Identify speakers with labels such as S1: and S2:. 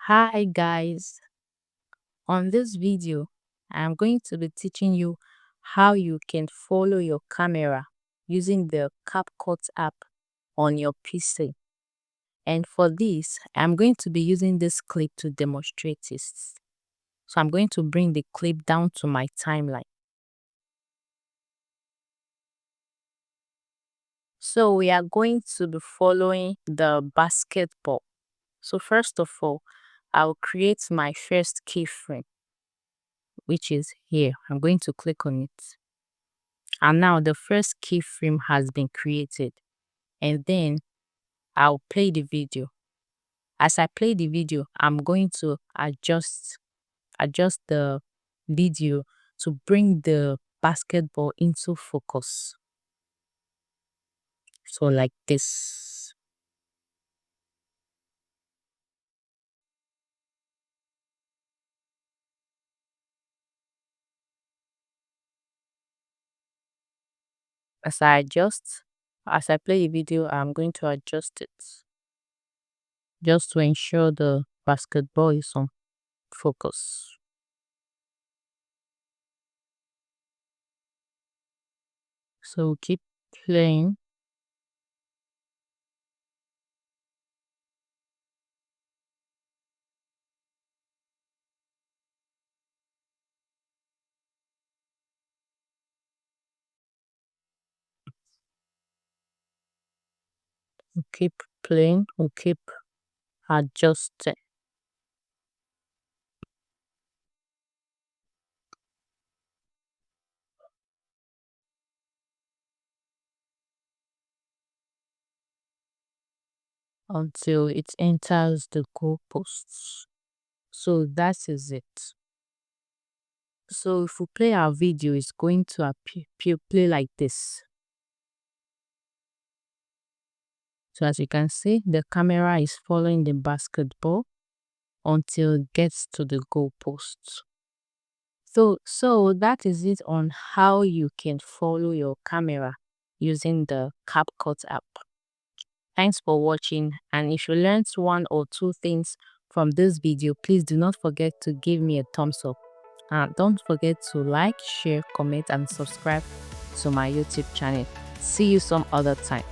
S1: Hi guys, on this video I'm going to be teaching you how you can follow your camera using the CapCut app on your PC. And for this, I'm going to be using this clip to demonstrate this. So I'm going to bring the clip down to my timeline. So we are going to be following the basketball. So first of all, I'll create my first keyframe, which is here. I'm going to click on it. And now the first keyframe has been created. And then I'll play the video. As I play the video, I'm going to adjust the video to bring the basketball into focus. So like this. As I play the video, I'm going to adjust it just to ensure the basketball is on focus. So keep playing. We'll keep playing. We'll keep adjusting. Until it enters the goalposts. So that is it. So if we play our video, it's going to play like this. So as you can see, the camera is following the basketball until it gets to the goalposts. So that is it on how you can follow your camera using the CapCut app. Thanks for watching, and if you learned one or two things from this video, please do not forget to give me a thumbs up. And don't forget to like, share, comment, and subscribe to my YouTube channel. See you some other time.